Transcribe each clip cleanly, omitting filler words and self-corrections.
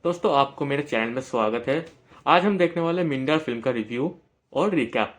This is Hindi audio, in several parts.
दोस्तों आपको मेरे चैनल में स्वागत है। आज हम देखने वाले मिंडा फिल्म का रिव्यू और रिकैप।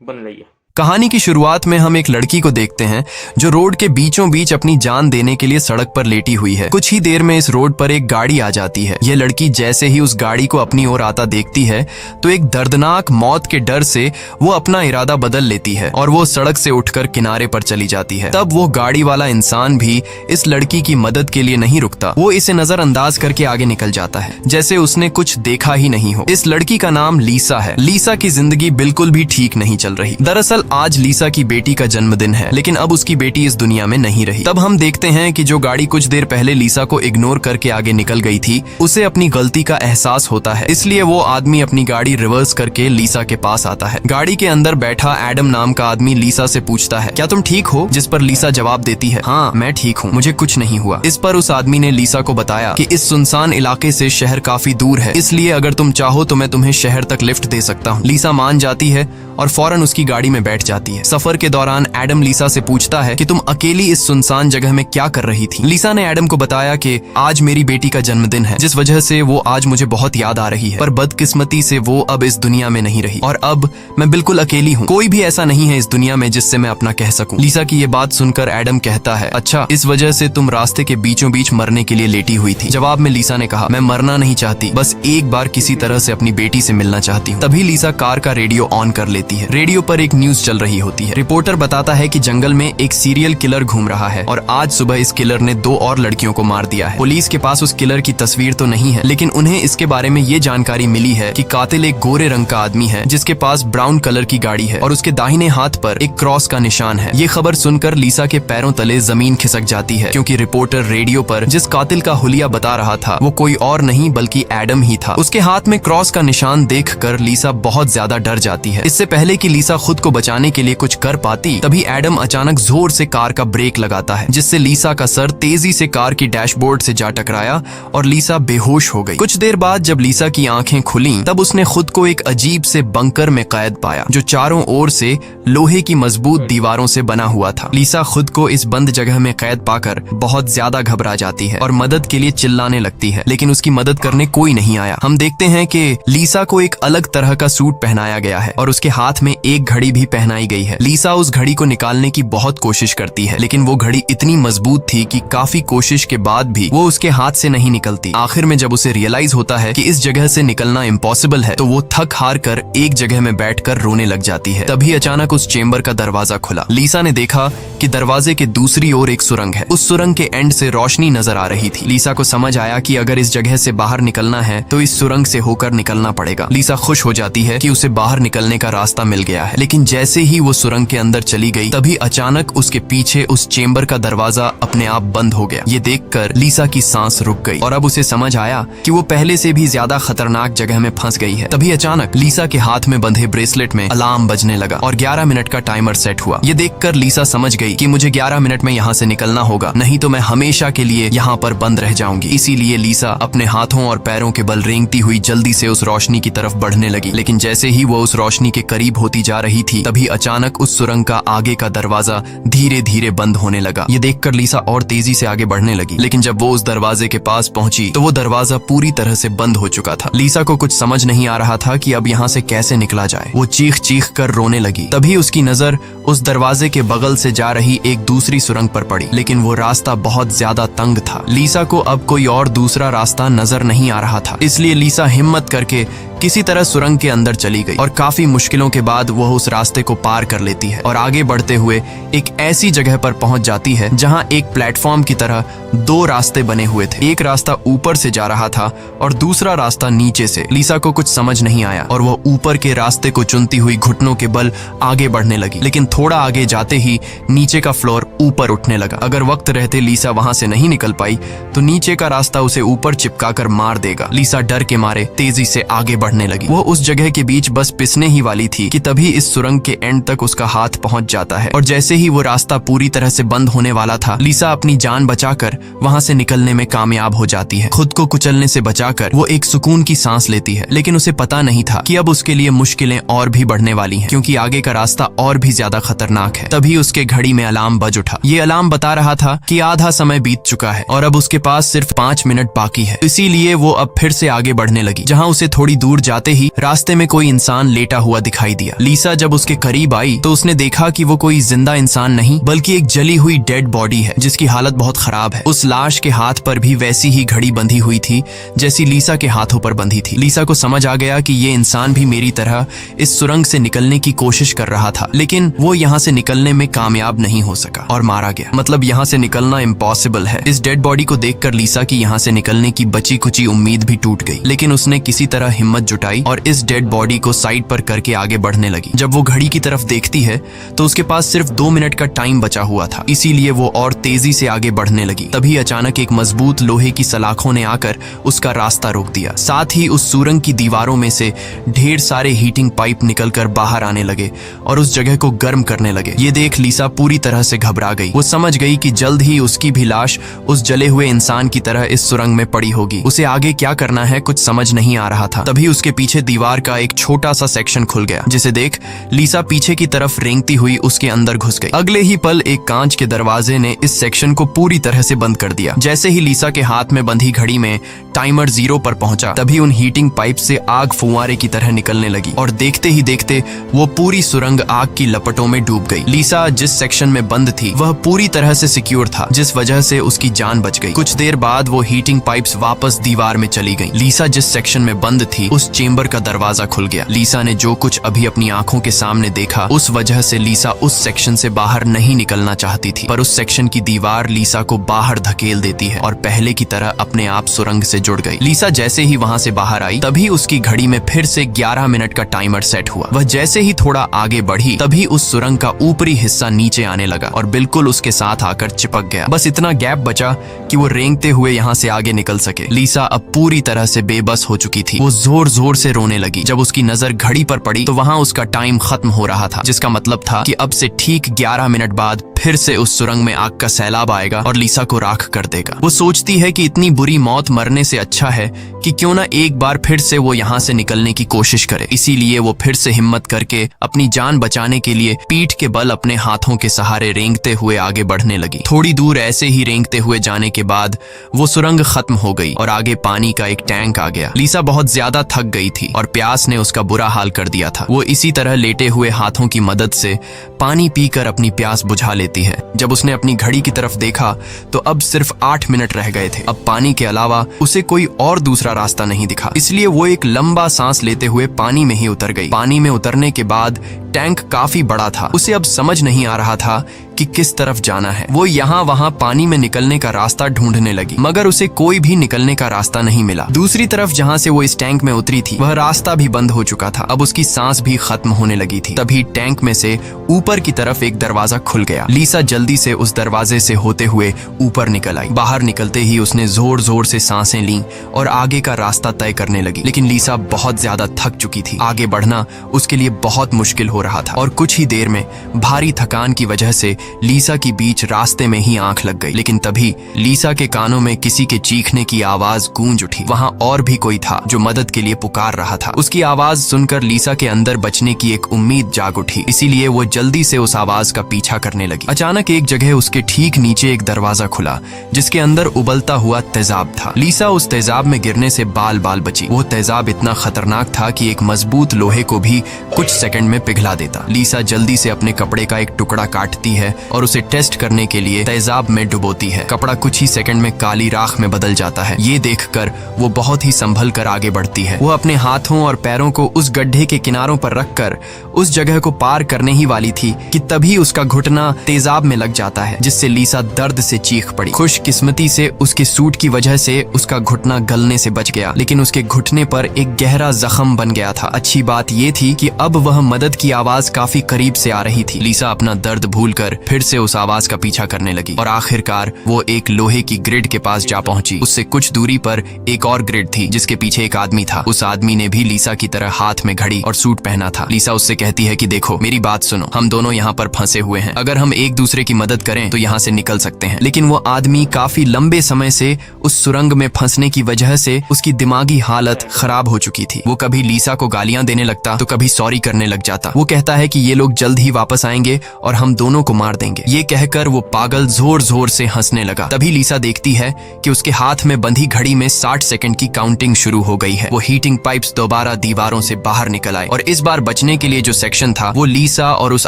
बन रही है। कहानी की शुरुआत में हम एक लड़की को देखते हैं जो रोड के बीचों बीच अपनी जान देने के लिए सड़क पर लेटी हुई है। कुछ ही देर में इस रोड पर एक गाड़ी आ जाती है। यह लड़की जैसे ही उस गाड़ी को अपनी ओर आता देखती है तो एक दर्दनाक मौत के डर से वो अपना इरादा बदल लेती है और वो सड़क से उठकर किनारे पर चली जाती है। तब वो गाड़ी वाला इंसान भी इस लड़की की मदद के लिए नहीं रुकता। वो इसे नजरअंदाज करके आगे निकल जाता है जैसे उसने कुछ देखा ही नहीं हो। इस लड़की का नाम लीसा है। लीसा की जिंदगी बिल्कुल भी ठीक नहीं चल रही। दरअसल आज लीसा की बेटी का जन्मदिन है, लेकिन अब उसकी बेटी इस दुनिया में नहीं रही। तब हम देखते हैं कि जो गाड़ी कुछ देर पहले लीसा को इग्नोर करके आगे निकल गई थी, उसे अपनी गलती का एहसास होता है। इसलिए वो आदमी अपनी गाड़ी रिवर्स करके लीसा के पास आता है। गाड़ी के अंदर बैठा एडम नाम का आदमी लीसा से पूछता है, क्या तुम ठीक हो? जिस पर लीसा जवाब देती है, हाँ मैं ठीक हूँ, मुझे कुछ नहीं हुआ। इस पर उस आदमी ने लीसा को बताया कि इस सुनसान इलाके से शहर काफी दूर है, इसलिए अगर तुम चाहो तो मैं तुम्हें शहर तक लिफ्ट दे सकता हूँ। लीसा मान जाती है और फौरन उसकी गाड़ी में बैठ जाती है। सफर के दौरान एडम लीसा से पूछता है कि तुम अकेली इस सुनसान जगह में क्या कर रही थी? लीसा ने एडम को बताया कि आज मेरी बेटी का जन्मदिन है, जिस वजह से वो आज मुझे बहुत याद आ रही है, पर बदकिस्मती से वो अब इस दुनिया में नहीं रही और अब मैं बिल्कुल अकेली हूँ। कोई भी ऐसा नहीं है इस दुनिया में जिससे मैं अपना कह सकूं। लीसा की ये बात सुनकर एडम कहता है, अच्छा इस वजह से तुम रास्ते के बीचों बीच मरने के लिए लेटी हुई थी? जवाब में लीसा ने कहा, मैं मरना नहीं चाहती, बस एक बार किसी तरह से अपनी बेटी से मिलना चाहती हूँ। तभी लीसा कार का रेडियो ऑन कर लेती है। रेडियो पर एक न्यूज चल रही होती है। रिपोर्टर बताता है कि जंगल में एक सीरियल किलर घूम रहा है और आज सुबह इस किलर ने 2 और लड़कियों को मार दिया है। पुलिस के पास उस किलर की तस्वीर तो नहीं है, लेकिन उन्हें इसके बारे में ये जानकारी मिली है कि कातिल एक गोरे रंग का आदमी है जिसके पास ब्राउन कलर की गाड़ी है और उसके दाहिने हाथ पर एक क्रॉस का निशान है। ये खबर सुनकर लीसा के पैरों तले जमीन खिसक जाती है, क्योंकि रिपोर्टर रेडियो पर जिस कातिल का हुलिया बता रहा था वो कोई और नहीं बल्कि एडम ही था। उसके हाथ में क्रॉस का निशान देखकर लीसा बहुत ज्यादा डर जाती है। इससे पहले कि लीसा खुद को बचाने के लिए कुछ कर पाती, तभी एडम अचानक जोर से कार का ब्रेक लगाता है, जिससे लीसा का सर तेजी से कार की डैशबोर्ड से जा टकराया और लीसा बेहोश हो गई। कुछ देर बाद जब लीसा की आंखें खुलीं, तब उसने खुद को एक अजीब से बंकर में कैद पाया जो चारों ओर से लोहे की मजबूत दीवारों से बना हुआ था। लीसा खुद को इस बंद जगह में कैद पाकर बहुत ज्यादा घबरा जाती है और मदद के लिए चिल्लाने लगती है, लेकिन उसकी मदद करने कोई नहीं आया। हम देखते हैं कि लीसा को एक अलग तरह का सूट पहनाया गया है और उसके हाथ में एक घड़ी भी पहनाई गई है। लीसा उस घड़ी को निकालने की बहुत कोशिश करती है, लेकिन वो घड़ी इतनी मजबूत थी कि काफी कोशिश के बाद भी वो उसके हाथ से नहीं निकलती। आखिर में जब उसे रियलाइज होता है कि इस जगह से निकलना इम्पॉसिबल है, तो वो थक हार कर एक जगह में बैठकर रोने लग जाती है। तभी अचानक उस चेम्बर का दरवाजा खुला। लीसा ने देखा कि दरवाजे के दूसरी ओर एक सुरंग है। उस सुरंग के एंड से रोशनी नजर आ रही थी। लीसा को समझ आया कि अगर इस जगह से बाहर निकलना है तो इस सुरंग से होकर निकलना पड़ेगा। लीसा खुश हो जाती है कि उसे बाहर निकलने का रास्ता मिल गया है, लेकिन जैसे ही वो सुरंग के अंदर चली गई, तभी अचानक उसके पीछे उस चेम्बर का दरवाजा अपने आप बंद हो गया। ये देखकर लीसा की सांस रुक गई और अब उसे समझ आया कि वो पहले से भी ज्यादा खतरनाक जगह में फंस गई है। तभी अचानक लीसा के हाथ में बंधे ब्रेसलेट में अलार्म बजने लगा और 11 मिनट का टाइमर सेट हुआ। ये देखकर लीसा समझ गई कि मुझे 11 मिनट में यहाँ से निकलना होगा, नहीं तो मैं हमेशा के लिए यहाँ पर बंद रह जाऊंगी। इसीलिए लीसा अपने हाथों और पैरों के बल रेंगती हुई जल्दी से उस रोशनी की तरफ बढ़ने लगी। लेकिन जैसे ही वो उस रोशनी के करीब होती जा रही थी, तभी अचानक उस सुरंग का आगे का दरवाजा धीरे धीरे बंद होने लगा। ये देखकर लीसा और तेजी से आगे बढ़ने लगी, लेकिन जब वो उस दरवाजे के पास पहुंची तो वो दरवाजा पूरी तरह से बंद हो चुका था। लीसा को कुछ समझ नहीं आ रहा था कि अब यहाँ से कैसे निकला जाए। वो चीख चीख कर रोने लगी। तभी उसकी नजर उस दरवाजे के बगल से जा रही एक दूसरी सुरंग पर पड़ी, लेकिन वो रास्ता बहुत ज्यादा तंग था। लीसा को अब कोई और दूसरा रास्ता नजर नहीं आ रहा था, इसलिए लीसा हिम्मत करके किसी तरह सुरंग के अंदर चली गई और काफी मुश्किलों के बाद वह उस रास्ते को पार कर लेती है और आगे बढ़ते हुए एक ऐसी जगह पर पहुंच जाती है जहां एक प्लेटफॉर्म की तरह 2 रास्ते बने हुए थे। एक रास्ता ऊपर से जा रहा था और दूसरा रास्ता नीचे से। लीसा को कुछ समझ नहीं आया और वह ऊपर के रास्ते को चुनती हुई घुटनों के बल आगे बढ़ने लगी, लेकिन थोड़ा आगे जाते ही नीचे का फ्लोर ऊपर उठने लगा। अगर वक्त रहते लीसा वहां से नहीं निकल पाई तो नीचे का रास्ता उसे ऊपर चिपका कर मार देगा। लीसा डर के मारे तेजी से आगे बढ़ने लगी। वो उस जगह के बीच बस पिसने ही वाली थी कि तभी इस सुरंग के एंड तक उसका हाथ पहुंच जाता है और जैसे ही वो रास्ता पूरी तरह से बंद होने वाला था, लीसा अपनी जान बचाकर वहां से निकलने में कामयाब हो जाती है। खुद को कुचलने से बचाकर वो एक सुकून की सांस लेती है, लेकिन उसे पता नहीं था कि अब उसके लिए मुश्किलें और भी बढ़ने वाली हैं, क्योंकि आगे का रास्ता और भी ज्यादा खतरनाक है। तभी उसके घड़ी में अलार्म बज उठा। ये अलार्म बता रहा था कि आधा समय बीत चुका है और अब उसके पास सिर्फ 5 मिनट बाकी है। इसीलिए वो अब फिर से आगे बढ़ने लगी। जहाँ उसे थोड़ी दूर जाते ही रास्ते में कोई इंसान लेटा हुआ दिखाई दिया। लीसा जब उसके करीब आई तो उसने देखा कि वो कोई जिंदा इंसान नहीं बल्कि एक जली हुई डेड बॉडी है जिसकी हालत बहुत खराब है। उस लाश के हाथ पर भी वैसी ही घड़ी बंधी हुई थी जैसी लीसा के हाथों पर बंधी थी। लीसा को समझ आ गया कि ये इंसान भी मेरी तरह इस सुरंग से निकलने की कोशिश कर रहा था, लेकिन वो यहाँ से निकलने में कामयाब नहीं हो सका और मारा गया। मतलब यहाँ से निकलना इम्पॉसिबल है। इस डेड बॉडी को देखकर लीसा की यहाँ से निकलने की बची कुची उम्मीद भी टूट गई, लेकिन उसने किसी तरह हिम्मत जुटाई और इस डेड बॉडी को साइड पर करके आगे बढ़ने लगी। जब वो घड़ी की तरफ देखती है तो उसके पास सिर्फ 2 मिनट का टाइम बचा हुआ था, इसीलिए वो और तेजी से आगे बढ़ने लगी। तभी अचानक एक मजबूत लोहे की सलाखों ने आकर उसका रास्ता रोक दिया। साथ ही उस सुरंग की दीवारों में से ढेर सारे हीटिंग पाइप निकलकर बाहर आने लगे और उस जगह को गर्म करने लगे। ये देख लीसा पूरी तरह से घबरा गई। वो समझ गई कि जल्द ही उसकी भी लाश उस जले हुए इंसान की तरह इस सुरंग में पड़ी होगी। उसे आगे क्या करना है कुछ समझ नहीं आ रहा था। तभी उसके पीछे दीवार का एक छोटा सा सेक्शन खुल गया, जिसे देख लीसा पीछे की तरफ रेंगती हुई उसके अंदर घुस गई। अगले ही पल एक कांच के दरवाजे ने इस सेक्शन को पूरी तरह से बंद कर दिया। जैसे ही लीसा के हाथ में बंधी घड़ी में टाइमर 0 पर पहुंचा, तभी उन हीटिंग पाइप से आग फुंवारे की तरह निकलने लगी और देखते ही देखते वो पूरी सुरंग आग की लपटों में डूब गई। लीसा जिस सेक्शन में बंद थी वह पूरी तरह से सिक्योर था, जिस वजह से उसकी जान बच गई। कुछ देर बाद वो हीटिंग पाइप्स वापस दीवार में चली गई। लीसा जिस सेक्शन में बंद थी उस चेंबर का दरवाजा खुल गया। लीसा ने जो कुछ अभी अपनी आंखों के सामने देखा उस वजह से लीसा उस सेक्शन से बाहर नहीं निकलना चाहती थी, पर उस सेक्शन की दीवार लीसा को बाहर धकेल देती है और पहले की तरह अपने आप सुरंग से जुड़ गई। लीसा जैसे ही वहां से बाहर आई तभी उसकी घड़ी में फिर से 11 मिनट का टाइमर सेट हुआ। वह जैसे ही थोड़ा आगे बढ़ी तभी उस सुरंग का ऊपरी हिस्सा नीचे आने लगा और बिल्कुल उसके साथ आकर चिपक गया। बस इतना गैप बचा कि वो रेंगते हुए यहाँ से आगे निकल सके। लीसा अब पूरी तरह से बेबस हो चुकी थी। वो जोर जोर से रोने लगी। जब उसकी नजर घड़ी पर पड़ी तो वहाँ उसका टाइम खत्म हो रहा था, जिसका मतलब था कि अब से ठीक 11 मिनट बाद फिर से उस सुरंग में आग का सैलाब आएगा और लीसा को राख कर देगा। वो सोचती है कि इतनी बुरी मौत मरने से अच्छा है कि क्यों ना एक बार फिर से वो यहाँ से निकलने की कोशिश करे। इसीलिए वो फिर से हिम्मत करके अपनी जान बचाने के लिए पीठ के बल अपने हाथों के सहारे रेंगते हुए आगे बढ़ने लगी। थोड़ी दूर ऐसे ही रेंगते हुए जाने के बाद वो सुरंग खत्म हो गई और आगे पानी का एक टैंक आ गया। लीसा बहुत ज्यादा थक गई थी और प्यास ने उसका बुरा हाल कर दिया था। वो इसी तरह लेटे हुए हाथों की मदद से पानी पीकर अपनी प्यास बुझा लेती है। जब उसने अपनी घड़ी की तरफ देखा तो अब सिर्फ 8 मिनट रह गए थे। अब पानी के अलावा उसे कोई और दूसरा रास्ता नहीं दिखा, इसलिए वो एक लंबा सांस लेते हुए पानी में ही उतर गई। पानी में उतरने के बाद टैंक काफी बड़ा था। उसे अब समझ नहीं आ रहा था कि किस तरफ जाना है। वो यहाँ वहाँ पानी में निकलने का रास्ता ढूंढने लगी, मगर उसे कोई भी निकलने का रास्ता नहीं मिला। दूसरी तरफ जहाँ से वो इस टैंक में उतरी थी वह रास्ता भी बंद हो चुका था। अब उसकी सांस भी खत्म होने लगी थी। तभी टैंक में से ऊपर की तरफ एक दरवाजा खुल गया। लीसा जल्दी से उस दरवाजे से होते हुए ऊपर निकल आई। बाहर निकलते ही उसने जोर जोर से सांसें लीं और आगे का रास्ता तय करने लगी, लेकिन लीसा बहुत ज्यादा थक चुकी थी। आगे बढ़ना उसके लिए बहुत मुश्किल हो रहा था और कुछ ही देर में भारी थकान की वजह से लीसा की बीच रास्ते में ही आंख लग गई। लेकिन तभी लीसा के कानों में किसी के चीखने की आवाज गूंज उठी। वहां और भी कोई था जो मदद के लिए पुकार रहा था। उसकी आवाज सुनकर लीसा के अंदर बचने की एक उम्मीद जाग उठी, इसीलिए वो जल्दी से उस आवाज का पीछा करने लगी। अचानक एक जगह उसके ठीक नीचे एक दरवाजा खुला जिसके अंदर उबलता हुआ तेजाब था। लीसा उस तेजाब में गिरने से बाल बाल बची। वो तेजाब इतना खतरनाक था कि एक मजबूत लोहे को भी कुछ सेकंड में पिघला देता। लीसा जल्दी से अपने कपड़े का एक टुकड़ा काटती है और उसे टेस्ट करने के लिए तेजाब में डुबोती है। कपड़ा कुछ ही सेकंड में काली राख में बदल जाता है। ये देखकर वो बहुत ही संभल कर आगे बढ़ती है। वो अपने हाथों और पैरों को उस गड्ढे के किनारों पर रखकर उस जगह को पार करने ही वाली थी कि तभी उसका घुटना तेजाब में लग जाता है, जिससे लीसा दर्द से चीख पड़ी। खुशकिस्मती से उसके सूट की वजह से उसका घुटना गलने से बच गया, लेकिन उसके घुटने पर एक गहरा जख्म बन गया था। अच्छी बात ये थी कि अब वह मदद की आवाज काफी करीब से आ रही थी। लीसा अपना दर्द भूलकर फिर से उस आवाज का पीछा करने लगी और आखिरकार वो एक लोहे की ग्रिड के पास जा पहुंची। उससे कुछ दूरी पर एक और ग्रिड थी जिसके पीछे एक आदमी था। उस आदमी ने भी लीसा की तरह हाथ में घड़ी और सूट पहना था। लीसा उससे कहती है कि देखो मेरी बात सुनो, हम दोनों यहाँ पर फंसे हुए हैं, अगर हम एक दूसरे की मदद करें तो यहाँ से निकल सकते हैं। लेकिन वो आदमी काफी लंबे समय से उस सुरंग में फंसने की वजह से उसकी दिमागी हालत खराब हो चुकी थी। वो कभी लीसा को गालियां देने लगता तो कभी सॉरी करने लग जाता। वो कहता है कि ये लोग जल्द ही वापस आएंगे और हम दोनों को मार देंगे। ये कहकर वो पागल जोर जोर से हंसने लगा। तभी लीसा देखती है कि उसके हाथ में बंधी घड़ी में 60 सेकंड की काउंटिंग शुरू हो गई है। वो हीटिंग पाइप्स दोबारा दीवारों से बाहर निकल आए और इस बार बचने के लिए जो सेक्शन था वो लीसा और उस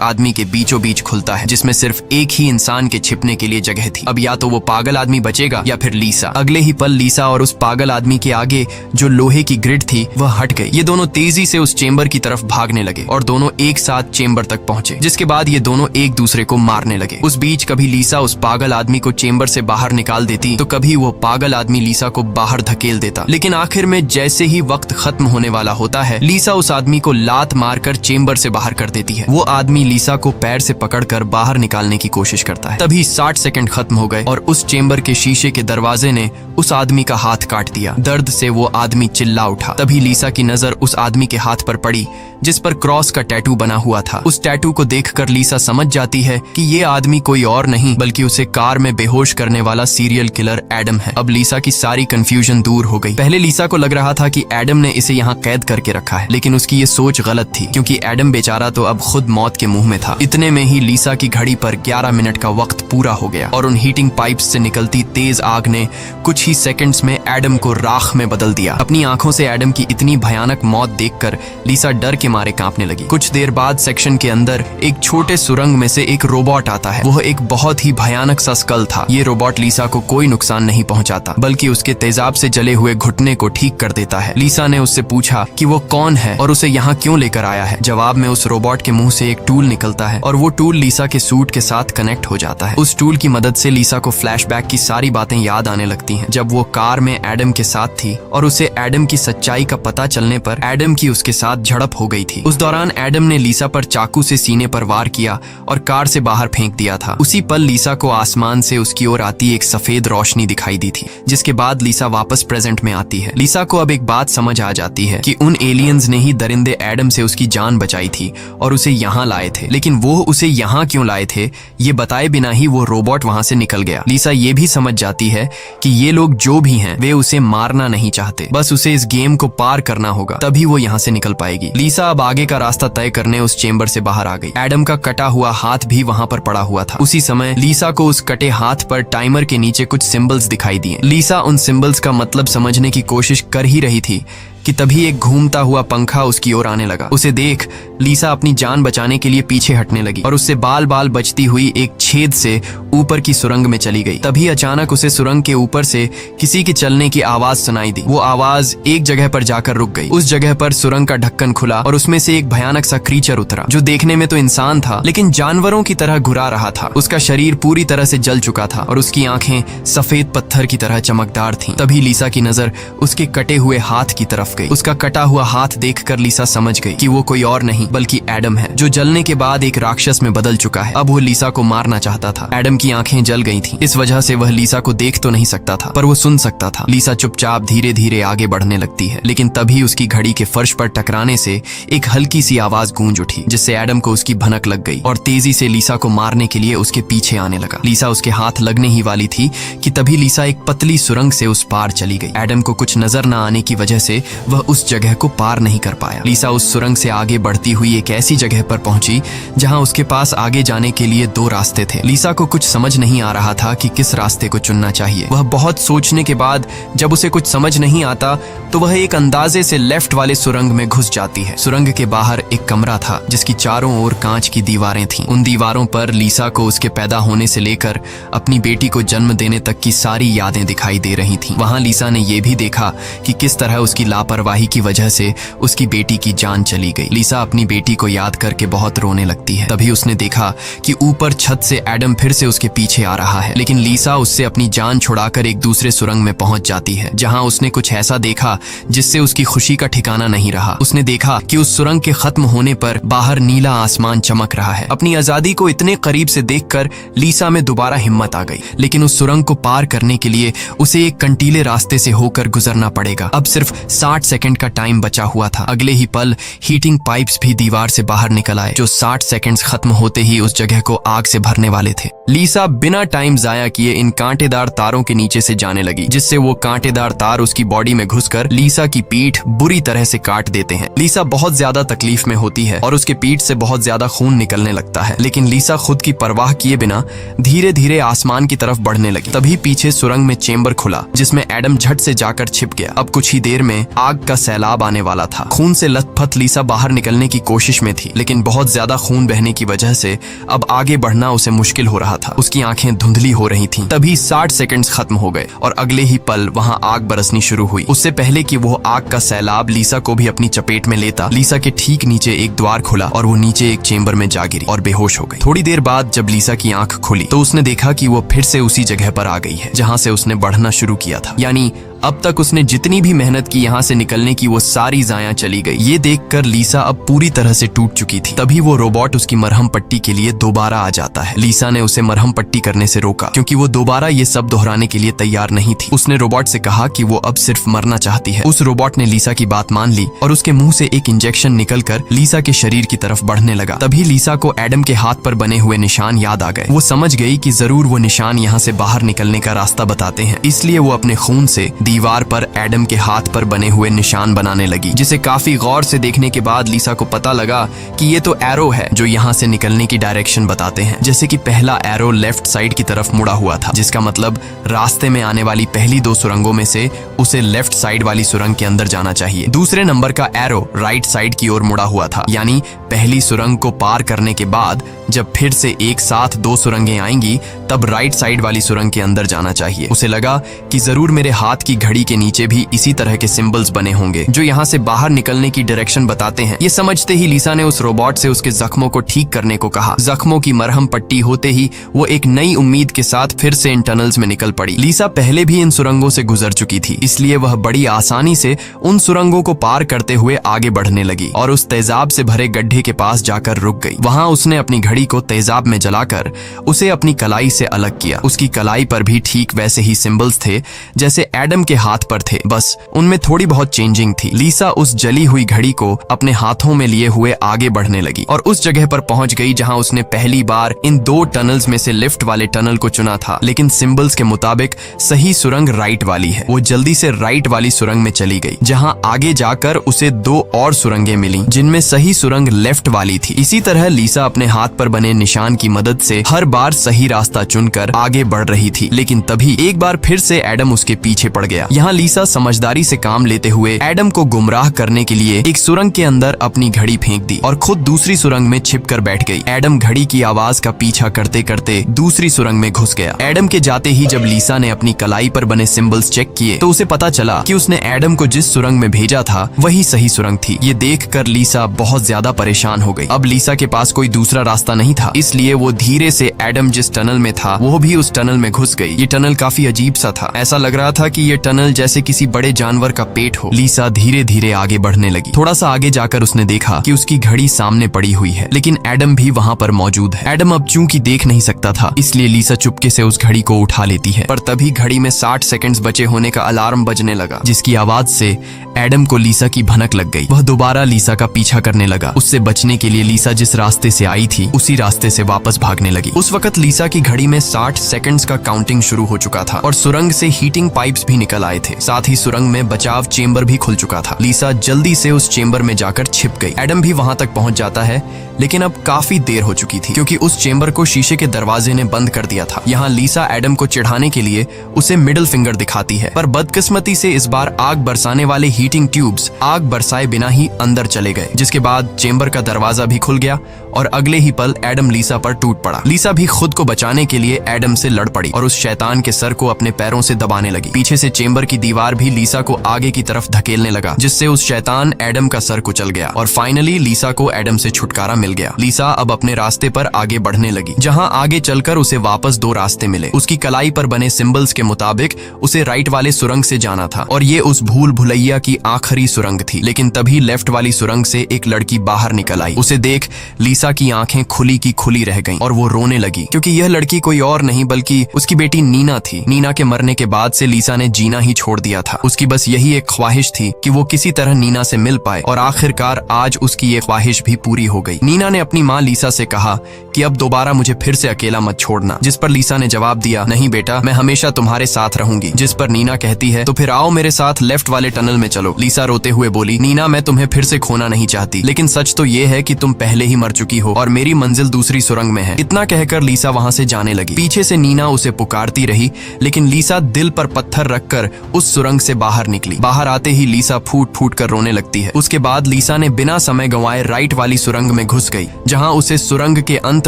आदमी के बीचों बीच खुलता है, जिसमें सिर्फ एक ही इंसान के छिपने के लिए जगह थी। अब या तो वो पागल आदमी बचेगा या फिर लीसा। अगले ही पल लीसा और उस पागल आदमी के आगे जो लोहे की ग्रिड थी वह हट गई। ये दोनों तेजी से उस चेंबर की तरफ भागने लगे और दोनों एक साथ चेंबर तक पहुंचे, जिसके बाद ये दोनों एक दूसरे को मारने लगे। उस बीच कभी लीसा उस पागल आदमी को चेंबर से बाहर निकाल देती तो कभी वो पागल आदमी लीसा को बाहर धकेल देता। लेकिन आखिर में जैसे ही वक्त खत्म होने वाला होता है, लीसा उस आदमी को लात मारकर चेंबर से बाहर कर देती है। वो आदमी लीसा को पैर से पकड़कर बाहर निकालने की कोशिश करता है। तभी 60 सेकंड खत्म हो गए और उस चेंबर के शीशे के दरवाजे ने उस आदमी का हाथ काट दिया। दर्द से वो आदमी चिल्ला उठा। तभी लीसा की नजर उस आदमी के हाथ पर पड़ी जिस पर क्रॉस का टैटू बना हुआ था। उस टैटू को देखकर लीसा समझ जाती है कि ये आदमी कोई और नहीं बल्कि उसे कार में बेहोश करने वाला सीरियल किलर एडम है। अब लीसा की सारी कंफ्यूजन दूर हो गई। पहले लीसा को लग रहा था कि एडम ने इसे यहाँ कैद करके रखा है, लेकिन उसकी ये सोच गलत थी क्योंकि एडम बेचारा तो अब खुद मौत के मुंह में था। इतने में ही लीसा की घड़ी पर 11 मिनट का वक्त पूरा हो गया और उन हीटिंग पाइप्स से निकलती तेज आग ने कुछ ही सेकंड्स में एडम को राख में बदल दिया। अपनी आंखों से एडम की इतनी भयानक मौत देखकर लीसा डर के मारे कांपने लगी। कुछ देर बाद सेक्शन के अंदर एक छोटे सुरंग में से एक रोबोट आता है। वह एक बहुत ही भयानक सा स्कल था। ये रोबोट लीसा को कोई नुकसान नहीं पहुंचाता बल्कि उसके तेजाब से जले हुए घुटने को ठीक कर देता है। लीसा ने उससे पूछा कि वो कौन है और उसे यहाँ क्यों लेकर आया है। जवाब में उस रोबोट के मुंह से एक टूल निकलता है और वो टूल लीसा के सूट के साथ कनेक्ट हो जाता है। उस टूल की मदद से लीसा को फ्लैशबैक की सारी बातें याद आने लगती हैं, जब वो कार में एडम के साथ थी और उसे एडम की सच्चाई का पता चलने पर एडम की उसके साथ झड़प हो गई थी। उस दौरान एडम ने लीसा पर चाकू से सीने पर वार किया और कार से बाहर फेंक दिया था। उसी पल लीसा को आसमान से उसकी ओर आती एक सफेद रोशनी दिखाई दी थी, जिसके बाद लीसा वापस प्रेजेंट में आती है। लीसा को अब एक बात समझ आ जाती है कि उन एलियंस ने ही दरिंदे एडम से उसकी जान बचाई थी और उसे यहाँ लाए थे। लेकिन वो उसे यहाँ क्यों लाए थे ये बताए बिना ही वो रोबोट वहां से निकल गया। लीसा ये भी समझ जाती है कि ये लोग जो भी हैं वे उसे मारना नहीं चाहते, बस उसे इस गेम को पार करना होगा, तभी वो यहाँ से निकल पाएगी। लीसा अब आगे का रास्ता तय करने उस चेंबर से बाहर आ गई। एडम का कटा हुआ हाथ भी वहां पर पड़ा हुआ था। उसी समय लीसा को उस कटे हाथ पर टाइमर के नीचे कुछ सिंबल्स दिखाई दिए। लीसा उन सिंबल्स का मतलब समझने की कोशिश कर ही रही थी कि तभी एक घूमता हुआ पंखा उसकी ओर आने लगा। उसे देख लीसा अपनी जान बचाने के लिए पीछे हटने लगी और उससे बाल बाल बचती हुई एक छेद से ऊपर की सुरंग में चली गई। तभी अचानक उसे सुरंग के ऊपर से किसी के चलने की आवाज सुनाई दी। वो आवाज एक जगह पर जाकर रुक गई। उस जगह पर सुरंग का ढक्कन खुला और उसमें से एक भयानक सा क्रीचर उतरा, जो देखने में तो इंसान था लेकिन जानवरों की तरह घुरा रहा था। उसका शरीर पूरी तरह से जल चुका था और उसकी आंखें सफेद पत्थर की तरह चमकदार थीं। तभी लीसा की नजर उसके कटे हुए हाथ की तरफ गई। उसका कटा हुआ हाथ देखकर लीसा समझ गई कि वो कोई और नहीं बल्कि एडम है, जो जलने के बाद एक राक्षस में बदल चुका है। अब वो लीसा को मारना चाहता था। एडम की आंखें जल गई थीं। इस वजह से वह लीसा को देख तो नहीं सकता था, पर वो सुन सकता था। लीसा चुपचाप धीरे धीरे आगे बढ़ने लगती है, लेकिन तभी उसकी घड़ी के फर्श पर टकराने से एक हल्की सी आवाज गूंज उठी, जिससे एडम को उसकी भनक लग गई और तेजी से लीसा को मारने के लिए उसके पीछे आने लगा। लीसा उसके हाथ लगने ही वाली थी कि तभी लीसा एक पतली सुरंग से उस पार चली गई। एडम को कुछ नजर न आने की वजह से वह उस जगह को पार नहीं कर पाया। लीसा उस सुरंग से आगे बढ़ती हुई एक ऐसी जगह पर पहुंची जहां उसके पास आगे जाने के लिए 2 रास्ते थे। लीसा को कुछ समझ नहीं आ रहा था कि किस रास्ते को चुनना चाहिए। वह बहुत सोचने के बाद जब उसे कुछ समझ नहीं आता तो वह एक अंदाजे से लेफ्ट वाले सुरंग में घुस जाती है। सुरंग के बाहर एक कमरा था जिसकी चारों ओर कांच की दीवारें थीं। उन दीवारों पर लीसा को उसके पैदा होने से लेकर अपनी बेटी को जन्म देने तक की सारी यादें दिखाई दे रही थीं। वहां लीसा ने यह भी देखा कि किस तरह उसकी लापरवाही की वजह से उसकी बेटी की जान चली गई। लीसा अपनी बेटी को याद करके बहुत रोने लगती है। तभी उसने देखा कि ऊपर छत से एडम फिर से उसके पीछे आ रहा है, लेकिन लीसा उससे अपनी जान छुड़ाकर एक दूसरे सुरंग में पहुंच जाती है, जहां उसने कुछ ऐसा देखा जिससे उसकी खुशी का ठिकाना नहीं रहा। उसने देखा कि उस सुरंग के खत्म होने पर बाहर नीला आसमान चमक रहा है। अपनी आजादी को इतने करीब से देखकर लीसा में दोबारा हिम्मत आ गई, लेकिन उस सुरंग को पार करने के लिए उसे एक कंटीले रास्ते से होकर गुजरना पड़ेगा। अब सिर्फ 60 सेकंड का टाइम बचा हुआ था। अगले ही पल हीटिंग पाइप्स भी दीवार से बाहर निकल आए, जो 60 सेकंड्स खत्म होते ही उस जगह को आग से भरने वाले थे। लीसा बिना टाइम जाया किए इन कांटेदार तारों के नीचे से जाने लगी, जिससे वो कांटेदार तार उसकी बॉडी में घुसकर लीसा की पीठ बुरी तरह से काट देते हैं। लीसा बहुत ज्यादा तकलीफ में होती है और उसके पीठ से बहुत ज्यादा खून निकलने लगता है, लेकिन लीसा खुद की परवाह किए बिना धीरे धीरे आसमान की तरफ बढ़ने लगी। तभी पीछे सुरंग में चेंबर खुला, जिसमें एडम झट से जाकर छिप गया। अब कुछ ही देर में आग का सैलाब आने वाला था। खून से लथपथ लीसा बाहर निकलने की कोशिश में थी, लेकिन बहुत ज्यादा खून बहने की वजह से अब आगे बढ़ना उसे मुश्किल हो रहा था। उसकी आंखें धुंधली हो रही थीं। तभी 60 सेकंड्स खत्म हो गए और अगले ही पल वहां आग बरसनी शुरू हुई। उससे पहले कि वो आग का सैलाब लीसा को भी अपनी चपेट में लेता, लीसा के ठीक नीचे एक द्वार खुला और वो नीचे एक चेंबर में जा गिरी और बेहोश हो गई। थोड़ी देर बाद जब लीसा की आंख खुली तो उसने देखा कि वो फिर से उसी जगह पर आ गई है जहां से उसने बढ़ना शुरू किया था। यानी अब तक उसने जितनी भी मेहनत की यहाँ से निकलने की, वो सारी जाया चली गई। ये देखकर लीसा अब पूरी तरह से टूट चुकी थी। तभी वो रोबोट उसकी मरहम पट्टी के लिए दोबारा आ जाता है। लीसा ने उसे मरहम पट्टी करने से रोका, क्योंकि वो दोबारा ये सब दोहराने के लिए तैयार नहीं थी। उसने रोबोट से कहा कि वो अब सिर्फ मरना चाहती है। उस रोबोट ने लीसा की बात मान ली और उसके मुंह से एक इंजेक्शन निकलकर लीसा के शरीर की तरफ बढ़ने लगा। तभी लीसा को एडम के हाथ पर बने हुए निशान याद आ गए। वो समझ गई कि जरूर वो निशान यहाँ से बाहर निकलने का रास्ता बताते हैं, इसलिए वो अपने खून से दीवार पर एडम के हाथ पर बने हुए निशान बनाने लगी, जिसे काफी गौर से देखने के बाद लीसा को पता लगा कि ये तो एरो है जो यहाँ से निकलने की डायरेक्शन बताते हैं। जैसे कि पहला एरो लेफ्ट साइड की तरफ मुड़ा हुआ था, जिसका मतलब रास्ते में आने वाली पहली 2 सुरंगों में से उसे लेफ्ट साइड वाली सुरंग के अंदर जाना चाहिए। दूसरे नंबर का एरो राइट साइड की ओर मुड़ा हुआ था, यानी पहली सुरंग को पार करने के बाद जब फिर से एक साथ 2 सुरंगें आएंगी तब राइट साइड वाली सुरंग के अंदर जाना चाहिए। उसे लगा कि जरूर मेरे हाथ की घड़ी के नीचे भी इसी तरह के सिंबल्स बने होंगे जो यहाँ से बाहर निकलने की डायरेक्शन बताते हैं। ये समझते ही लीसा ने उस रोबोट से उसके जख्मों को ठीक करने को कहा। जख्मों की मरहम पट्टी होते ही वो एक नई उम्मीद के साथ फिर से इन टनल्स में निकल पड़ी। लीसा पहले भी इन सुरंगों से गुजर चुकी थी, इसलिए वह बड़ी आसानी से उन सुरंगों को पार करते हुए आगे बढ़ने लगी और उस तेजाब से भरे गड्ढे के पास जाकर रुक गई। वहां उसने अपनी घड़ी को तेजाब में जलाकर उसे अपनी कलाई से अलग किया। उसकी कलाई पर भी ठीक वैसे ही सिंबल्स थे जैसे एडम के हाथ पर थे, बस उनमें थोड़ी बहुत चेंजिंग थी। लीसा उस जली हुई घड़ी को अपने हाथों में लिए हुए आगे बढ़ने लगी और उस जगह पर पहुंच गई जहां उसने पहली बार इन 2 टनल्स में से लिफ्ट वाले टनल को चुना था, लेकिन सिंबल्स के मुताबिक सही सुरंग राइट वाली है। वो जल्दी से राइट वाली सुरंग में चली गई, जहां आगे जाकर उसे 2 और सुरंगें मिली जिनमें सही सुरंग लेफ्ट वाली थी। इसी तरह लीसा अपने हाथ पर बने निशान की मदद से हर बार सही रास्ता चुनकर आगे बढ़ रही थी, लेकिन तभी एक बार फिर से एडम उसके पीछे पड़ गया। यहाँ लीसा समझदारी से काम लेते हुए एडम को गुमराह करने के लिए एक सुरंग के अंदर अपनी घड़ी फेंक दी और खुद दूसरी सुरंग में छिपकर बैठ गई। एडम घड़ी की आवाज का पीछा करते करते दूसरी सुरंग में घुस गया। एडम के जाते ही जब लीसा ने अपनी कलाई पर बने सिंबल्स चेक किए तो उसे पता चला कि उसने एडम को जिस सुरंग में भेजा था वही सही सुरंग थी। ये देखकर लीसा बहुत ज्यादा परेशान हो गई। अब लीसा के पास कोई दूसरा रास्ता नहीं था, इसलिए वो धीरे से एडम जिस टनल में था वो भी उस टनल में घुस गई। ये टनल काफी अजीब सा था, ऐसा लग रहा था कि ये टनल जैसे किसी बड़े जानवर का पेट हो। लीसा धीरे धीरे आगे बढ़ने लगी। थोड़ा सा आगे जाकर उसने देखा कि उसकी घड़ी सामने पड़ी हुई है, लेकिन एडम भी वहाँ पर मौजूद है। एडम अब चूंकि देख नहीं सकता था, इसलिए लीसा चुपके से उस घड़ी को उठा लेती है, पर तभी घड़ी में 60 सेकंड्स बचे होने का अलार्म बजने लगा, जिसकी आवाज से एडम को लीसा की भनक लग गई। वह दोबारा लीसा का पीछा करने लगा। उससे बचने के लिए लीसा जिस रास्ते से आई थी उसी रास्ते से वापस भागने लगी। उस वक्त लीसा की घड़ी में 60 सेकंड्स का काउंटिंग शुरू हो चुका था और सुरंग से हीटिंग पाइप्स भी निकल आए थे। साथ ही सुरंग में बचाव चेंबर भी खुल चुका था। लीसा जल्दी से उस चेंबर में जाकर छिप गई। एडम भी वहां तक पहुंच जाता है, लेकिन अब काफी देर हो चुकी थी क्योंकि उस चेंबर को शीशे के दरवाजे ने बंद कर दिया था। यहाँ लीसा एडम को चिढ़ाने के लिए उसे मिडिल फिंगर दिखाती है, पर बदकिस्मती से इस बार आग बरसाने वाले हीटिंग ट्यूब्स आग बरसाए बिना ही अंदर चले गए, जिसके बाद चेंबर का दरवाजा भी खुल गया और अगले ही पल एडम लीसा पर टूट पड़ा। लीसा भी खुद को बचाने के लिए एडम से लड़ पड़ी और उस शैतान के सर को अपने पैरों से दबाने लगी। पीछे से चेंबर की दीवार भी लीसा को आगे की तरफ धकेलने लगा, जिससे उस शैतान एडम का सर कुचल गया और फाइनली लीसा को एडम से छुटकारा मिल गया। लीसा अब अपने रास्ते पर आगे बढ़ने लगी, जहां आगे चलकर उसे वापस दो रास्ते मिले। उसकी कलाई पर बने सिंबल्स के मुताबिक उसे राइट वाले सुरंग से जाना था और ये उस भूल भुलैया की आखिरी सुरंग थी। लेकिन तभी लेफ्ट वाली सुरंग से एक लड़की बाहर निकल आई। उसे देख लीसा की आंखें खुली की खुली रह गईं और वो रोने लगी, क्योंकि यह लड़की कोई और नहीं बल्कि उसकी बेटी नीना थी। नीना के मरने के बाद से लीसा ने जीना ही छोड़ दिया था। उसकी बस यही एक ख्वाहिश थी कि वो किसी तरह नीना से मिल पाए और आखिरकार आज उसकी ये ख्वाहिश भी पूरी हो गई। नीना ने अपनी माँ लीसा से कहा कि अब दोबारा मुझे फिर से अकेला मत छोड़ना, जिस पर लीसा ने जवाब दिया, नहीं बेटा, मैं हमेशा तुम्हारे साथ रहूंगी। जिस पर नीना कहती है, तो फिर आओ मेरे साथ लेफ्ट वाले टनल में चलो। लीसा रोते हुए बोली, नीना, मैं तुम्हें फिर से खोना नहीं चाहती, लेकिन सच तो ये है कि तुम पहले ही मर चुकी हो और मेरी मंजिल दूसरी सुरंग में है। इतना कहकर लीसा वहां से जाने लगी। पीछे से नीना उसे पुकारती रही, लेकिन लीसा दिल पर पत्थर रखकर उस सुरंग से बाहर निकली। बाहर आते ही लीसा फूट फूट कर रोने लगती है। उसके बाद लीसा ने बिना समय गंवाए राइट वाली सुरंग में घुस गई, जहां उसे सुरंग के अंत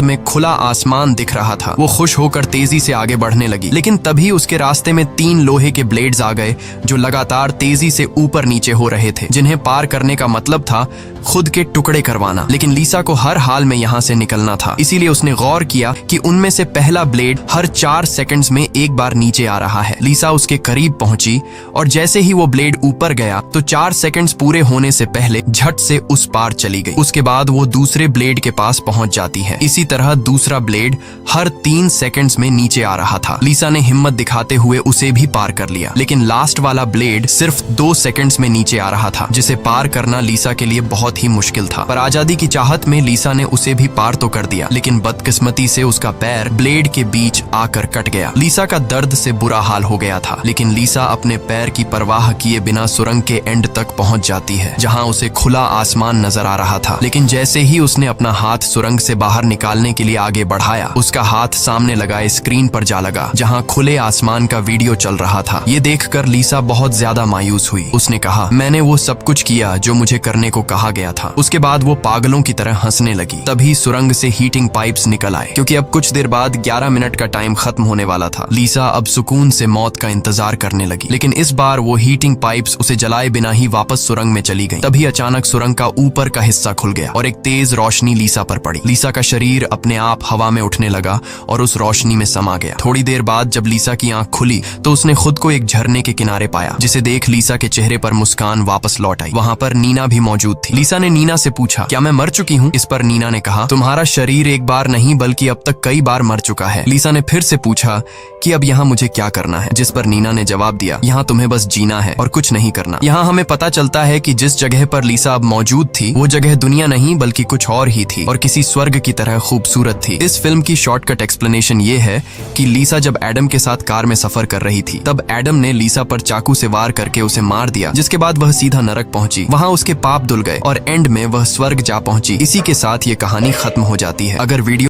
में खुला आसमान दिख रहा था। वो खुश होकर तेजी से आगे बढ़ने लगी, लेकिन तभी उसके रास्ते में 3 लोहे के ब्लेड्स आ गए जो लगातार तेजी से ऊपर नीचे हो रहे थे, जिन्हें पार करने का मतलब था खुद के टुकड़े करवाना। लेकिन लीसा को हर हाल में यहाँ से निकलना था, इसीलिए उसने गौर किया कि उनमें से पहला ब्लेड हर 4 सेकंड्स में एक बार नीचे आ रहा है। लीसा उसके करीब पहुंची और जैसे ही वो ब्लेड ऊपर गया तो 4 सेकंड्स पूरे होने से पहले झट से उस पार चली गई। उसके बाद वो दूसरे ब्लेड के पास पहुंच जाती है। इसी तरह दूसरा ब्लेड हर 3 सेकंड्स में नीचे आ रहा था। लीसा ने हिम्मत दिखाते हुए उसे भी पार कर लिया, लेकिन लास्ट वाला ब्लेड सिर्फ 2 सेकंड्स में नीचे आ रहा था, जिसे पार करना लीसा के लिए बहुत ही मुश्किल था। पर आजादी की चाहत में लीसा ने उसे भी पार तो कर दिया, लेकिन बदकिस्मती से उसका पैर ब्लेड के बीच आकर कट गया। लीसा का दर्द से बुरा हाल हो गया था, लेकिन लीसा अपने पैर की परवाह किए बिना सुरंग के एंड तक पहुंच जाती है, जहां उसे खुला आसमान नजर आ रहा था। लेकिन जैसे ही उसने अपना हाथ सुरंग से बाहर निकालने के लिए आगे बढ़ाया, उसका हाथ सामने लगाए स्क्रीन पर जा लगा, जहां खुले आसमान का वीडियो चल रहा था। ये देखकर लीसा बहुत ज्यादा मायूस हुई। उसने कहा, मैंने वो सब कुछ किया जो मुझे करने को कहा गया था। उसके बाद वो पागलों की तरह हंसने लगी। तभी सुरंग से हीटिंग पाइप्स निकल आए, क्योंकि अब कुछ देर बाद 11 मिनट का टाइम खत्म होने वाला था। लीसा अब सुकून से मौत का इंतजार करने लगी, लेकिन इस बार वो हीटिंग पाइप्स उसे जलाए बिना ही वापस सुरंग में चली गई। तभी अचानक सुरंग का ऊपर का हिस्सा खुल गया और एक तेज रोशनी लीसा पर पड़ी। लीसा का शरीर अपने आप हवा में उठने लगा और उस रोशनी में समा गया। थोड़ी देर बाद जब लीसा की आंख खुली तो उसने खुद को एक झरने के किनारे पाया, जिसे देख लीसा के चेहरे पर मुस्कान वापस लौट आई। वहां पर नीना भी मौजूद थी। लीसा ने नीना से पूछा, क्या मैं मर चुकी हूँ? इस पर नीना ने कहा, तुम्हारा शरीर एक बार नहीं बल्कि अब तक कई बार मर चुका है। लीसा ने फिर से पूछा कि अब यहाँ मुझे क्या करना है, जिस पर नीना ने जवाब दिया, यहाँ तुम्हें बस जीना है और कुछ नहीं करना। यहाँ हमें पता चलता है कि जिस जगह पर लीसा अब मौजूद थी वो जगह दुनिया नहीं बल्कि कुछ और ही थी और किसी स्वर्ग की तरह खूबसूरत थी। इस फिल्म की शॉर्टकट एक्सप्लेनेशन ये है कि लीसा जब एडम के साथ कार में सफर कर रही थी, तब एडम ने लीसा पर चाकू से वार करके उसे मार दिया, जिसके बाद वह सीधा नरक पहुंची। वहां उसके पाप धुल गए और एंड में वह स्वर्ग जा पहुंची। इसी के साथ ये कहानी खत्म हो जाती है। अगर वीडियो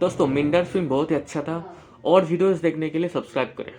दोस्तों मिंडर फिल्म बहुत ही अच्छा था और वीडियोस देखने के लिए सब्सक्राइब करें।